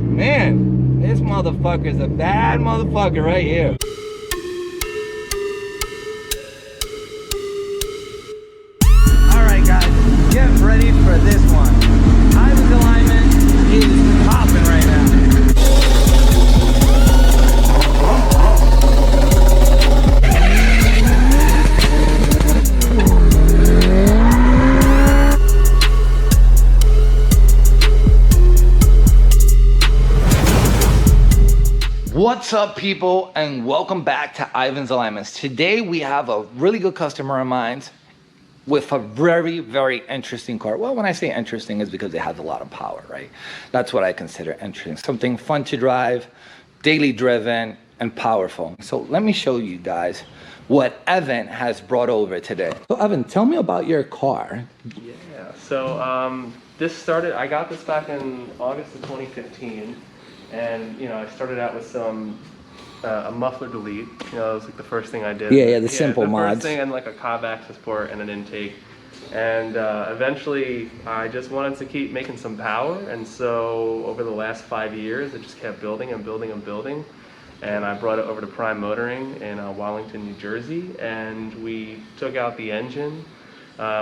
Man, this motherfucker's a bad motherfucker right here. Alright guys, get ready for this one. Ivan's alignment is popping right now. What's up people, and welcome back to Ivan's Alignments. Today we have a really good customer of mine with a very, very interesting car. Well, when I say interesting, it's because it has a lot of power, right? That's what I consider interesting. Something fun to drive, daily driven, and powerful. So let me show you guys what Evan has brought over today. So Evan, tell me about your car. Yeah, so I got this back in August of 2015. And, you know, I started out with some, a muffler delete, you know, it was like the first thing I did. Yeah, the simple the mods. First thing, and like a cob access port and an intake. And eventually I just wanted to keep making some power. And so over the last 5 years, it just kept building and building and building. And I brought it over to Prime Motoring in Wallington, New Jersey. And we took out the engine.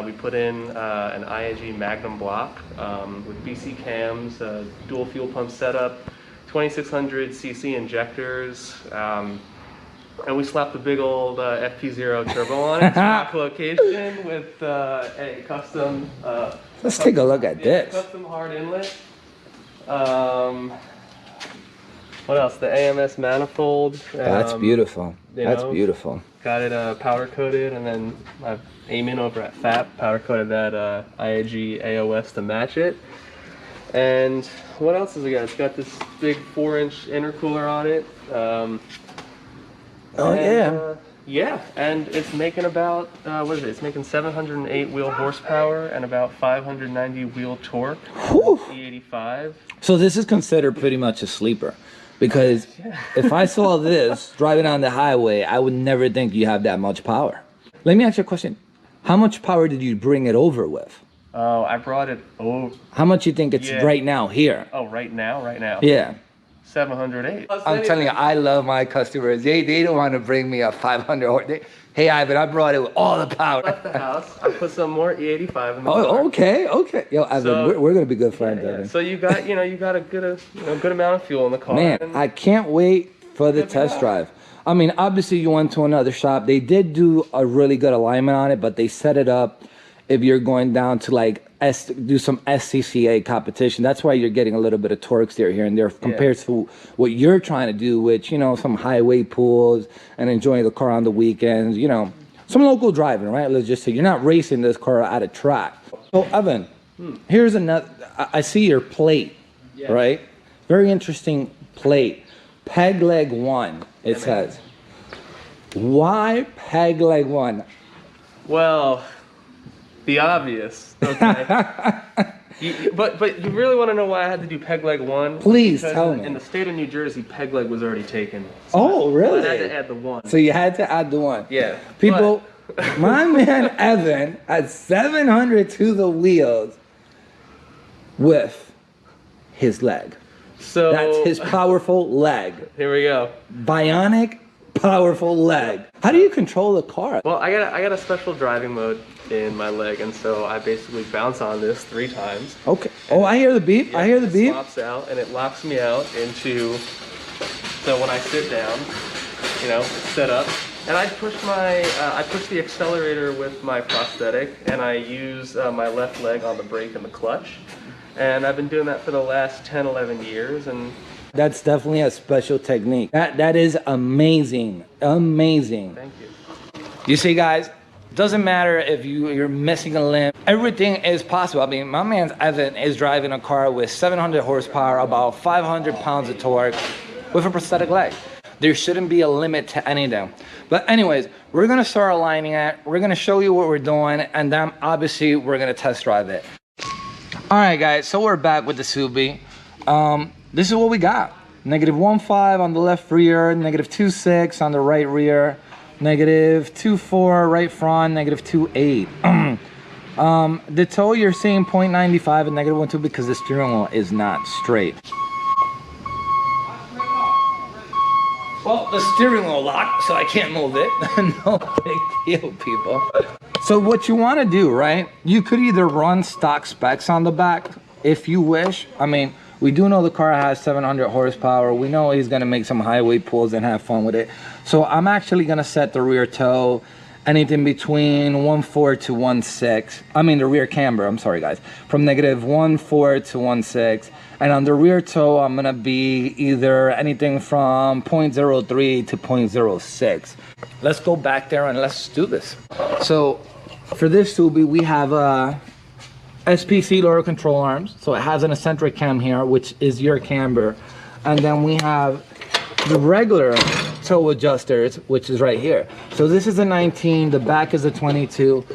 We put in an IAG Magnum block with BC cams, dual fuel pump setup, 2600cc injectors, and we slapped a big old FP0 turbo on it, stock location with a custom. Let's take a look at this. Custom hard inlet. What else? The AMS manifold. That's beautiful. That's beautiful. Got it powder coated, and then I've Eamon over at FAP powder coated that IAG AOS to match it. And what else has it got? It's got this big 4-inch intercooler on it. Yeah, and it's making about, what is it? It's making 708 wheel horsepower and about 590 wheel torque. E85. So this is considered pretty much a sleeper. Because if I saw this driving on the highway, I would never think you have that much power. Let me ask you a question. How much power did you bring it over with? Oh, I brought it over. How much you think it's right now here? Oh, right now? Yeah. 708. I'm telling you, I love my customers. They don't want to bring me a 500 horse. Hey, Ivan, I brought it with all the power. I left the house. I put some more E85 in the car. Okay. Yo, Ivan, so, we're gonna be good friends, Ivan. So you got a good amount of fuel in the car. Man, I can't wait for the test drive. I mean, obviously you went to another shop. They did do a really good alignment on it, but they set it up if you're going down to like do some SCCA competition. That's why you're getting a little bit of torque steer here and there compared to what you're trying to do, which, you know, some highway pools and enjoying the car on the weekends, you know, some local driving, right? Let's just say you're not racing this car at a track. So Evan, here's another, I see your plate, right? Very interesting plate. Peg leg 1, it says. Why peg leg 1? Well, the obvious, okay. but you really want to know why I had to do peg leg 1? Please tell me. In the state of New Jersey, peg leg was already taken. So really? I had to add the 1. So you had to add the 1. Yeah. People, my man Evan had 700 to the wheels with his leg. So that's his powerful leg. Here we go. Bionic, powerful leg. How do you control the car? Well, I got a special driving mode in my leg, and so I basically bounce on this 3 times. Okay. Oh, I hear the beep. Yeah, I hear the beep. It swaps out, and it locks me out into. So when I sit down, you know, set up, and I push the accelerator with my prosthetic, and I use my left leg on the brake and the clutch, and I've been doing that for the last 10, 11 years, and. That's definitely a special technique. That is amazing. Amazing. Thank you. You see, guys, doesn't matter if you're missing a limb. Everything is possible. I mean, my man's Evan is driving a car with 700 horsepower, about 500 pounds of torque, with a prosthetic leg. There shouldn't be a limit to any of them. But anyways, we're gonna start aligning it. We're gonna show you what we're doing, and then obviously we're gonna test drive it. All right, guys, so we're back with the Subi. This is what we got. -1.5 on the left rear, -2.6 on the right rear, -2.4 right front, -2.8. The toe you're seeing 0.95 and -1.2 because the steering wheel is not straight. Well, the steering wheel locked, so I can't move it. No big deal, people. So what you want to do, right? You could either run stock specs on the back if you wish. I mean, we do know the car has 700 horsepower. We know he's going to make some highway pulls and have fun with it. So I'm actually going to set the rear toe anything between 1.4 to 1.6. I mean the rear camber, I'm sorry guys, from negative 1.4 to 1.6. And on the rear toe, I'm gonna be either anything from 0.03 to 0.06. Let's go back there and let's do this. So for this Subi, we have SPC lower control arms. So it has an eccentric cam here, which is your camber. And then we have the regular toe adjusters, which is right here. So this is a 19, the back is a 22.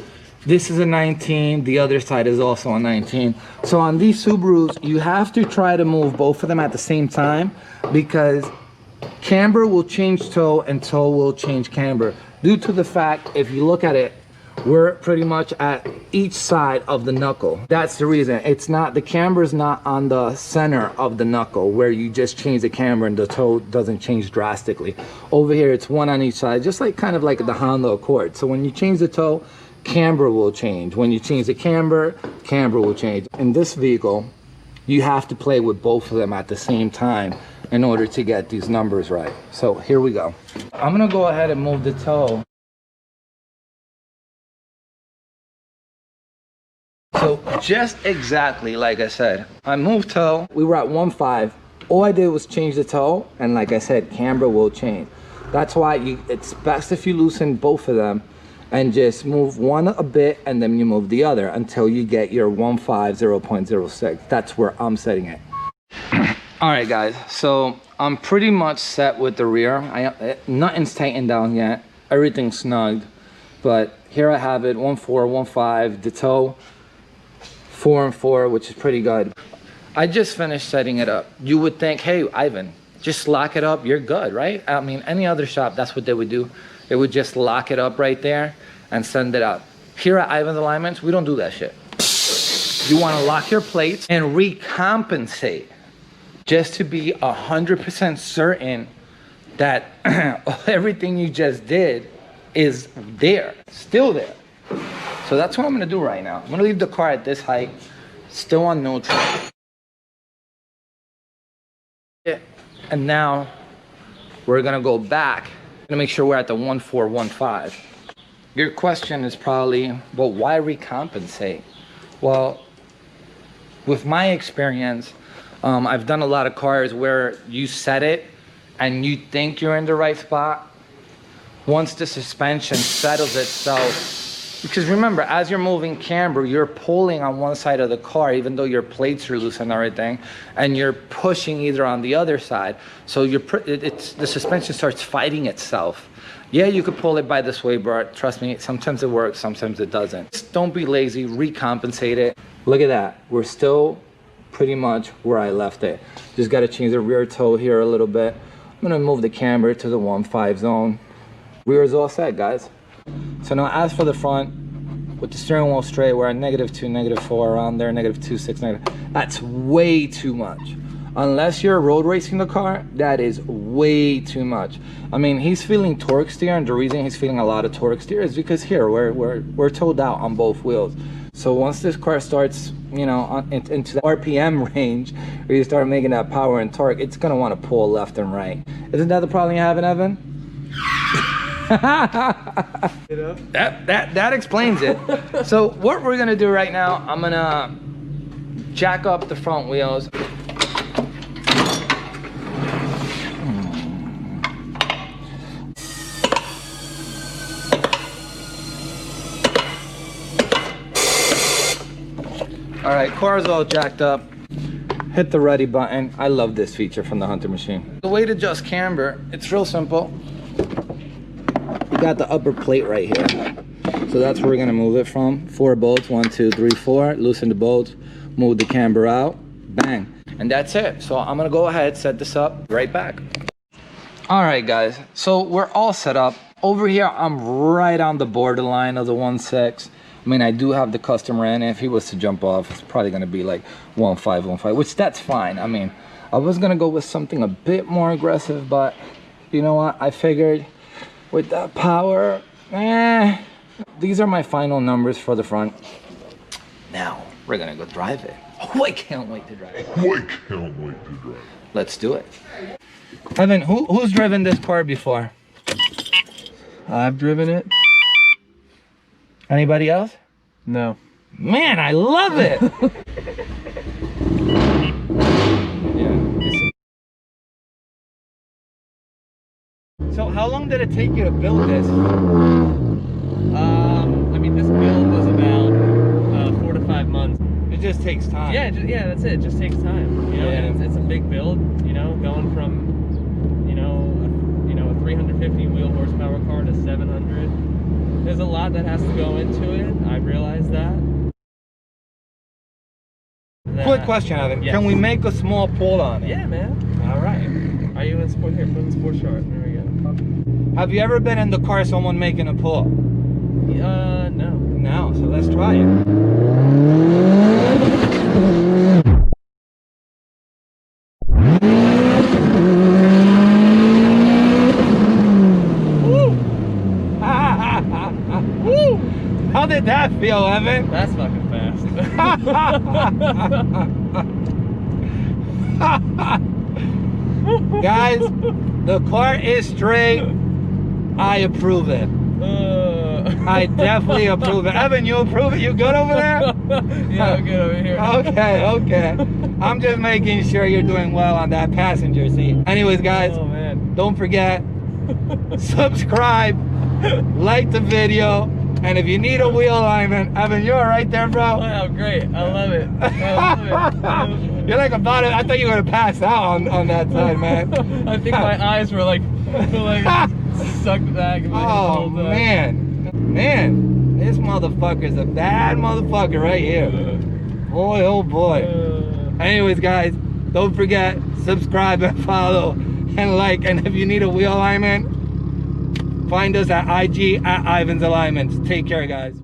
This is a 19, the other side is also a 19. So on these Subarus, you have to try to move both of them at the same time because camber will change toe and toe will change camber. Due to the fact, if you look at it, we're pretty much at each side of the knuckle. That's the reason. It's not, the camber is not on the center of the knuckle where you just change the camber and the toe doesn't change drastically. Over here, it's one on each side, just like kind of like the Honda Accord. So when you change the toe, camber will change. When you change the camber, camber will change. In this vehicle, you have to play with both of them at the same time in order to get these numbers right. So here we go. I'm gonna go ahead and move the toe. So just exactly like I said, I moved toe, we were at 1.5. All I did was change the toe, and like I said, camber will change. That's why it's best if you loosen both of them and just move one a bit and then you move the other until you get your 1.5, 0.06. That's where I'm setting it. All right guys, so I'm pretty much set with the rear. Nothing's tightened down yet, everything's snugged, but here I have it, 1.4, 1.5, the toe, 4 and 4, which is pretty good. I just finished setting it up. You would think, hey, Ivan, just lock it up, you're good, right? I mean, any other shop, that's what they would do. They would just lock it up right there and send it out. Here at Ivan's Alignments, we don't do that shit. You wanna lock your plates and recompensate just to be 100% certain that everything you just did is there, still there. So that's what I'm gonna do right now. I'm gonna leave the car at this height, still on neutral. And now we're gonna go back and make sure we're at the 1.4, 1.5. Your question is probably, well, why recompensate? Well, with my experience, I've done a lot of cars where you set it and you think you're in the right spot. Once the suspension settles itself, because remember, as you're moving camber, you're pulling on one side of the car, even though your plates are loose and everything, and you're pushing either on the other side. So the suspension starts fighting itself. Yeah, you could pull it by the sway bar. Trust me, sometimes it works, sometimes it doesn't. Just don't be lazy, recompensate it. Look at that. We're still pretty much where I left it. Just got to change the rear toe here a little bit. I'm going to move the camber to the 1.5 zone. Rear is all set, guys. So now as for the front, with the steering wheel straight, we're at -2, -4, around there, -2.6, that's way too much. Unless you're road racing the car, that is way too much. I mean, he's feeling torque steer, and the reason he's feeling a lot of torque steer is because here, we're towed out on both wheels. So once this car starts, you know, into the RPM range, where you start making that power and torque, it's gonna wanna pull left and right. Isn't that the problem you're having, Evan? You know? That explains it. So what we're gonna do right now, I'm gonna jack up the front wheels. All right, car's all jacked up. Hit the ready button. I love this feature from the Hunter machine. The way to adjust camber, it's real simple. You got the upper plate right here. So that's where we're gonna move it from. 4 bolts, 1, 2, 3, 4. Loosen the bolts, move the camber out, bang. And that's it. So I'm gonna go ahead, set this up, right back. All right, guys, so we're all set up. Over here, I'm right on the borderline of the 1.6. I mean, I do have the custom ran. If he was to jump off, it's probably gonna be like 1.5, 1.5, which that's fine. I mean, I was gonna go with something a bit more aggressive, but you know what? I figured with that power, these are my final numbers for the front. Now, we're gonna go drive it. Oh, I can't wait to drive it. Let's do it. Evan, who's driven this car before? I've driven it. Anybody else? No. Man, I love it. So how long did it take you to build this? I mean, this build was about 4 to 5 months. It just takes time. Yeah, yeah, that's it. It just takes time. You know, and it's a big build. You know, going from a 350 wheel horsepower car to 700. There's a lot that has to go into it. I realize that. Quick question, Evan. Yes. Can we make a small pull on it? Yeah, man. All right. Are you in sport? Here, put in sport chart. There we go. Have you ever been in the car someone making a pull? No. No, so let's try it. Woo! Woo! How did that feel, Evan? That's fucking fast. Guys, the car is straight. I approve it. I definitely approve it. Evan, you approve it? You good over there? Yeah, I'm good over here. Okay. I'm just making sure you're doing well on that passenger seat. Anyways, guys, Oh man. don't forget, subscribe, like the video, and if you need a wheel alignment, Evan, you're right there, bro. Wow, great. I love it. I love it. You're like about it. I thought you were gonna pass out on that side, man. I think my eyes were like sucked back. Oh man, this motherfucker's a bad motherfucker right here. Boy, oh boy. Anyways, guys, don't forget, subscribe and follow and like. And if you need a wheel alignment, find us at IG at Ivan's Alignments. Take care, guys.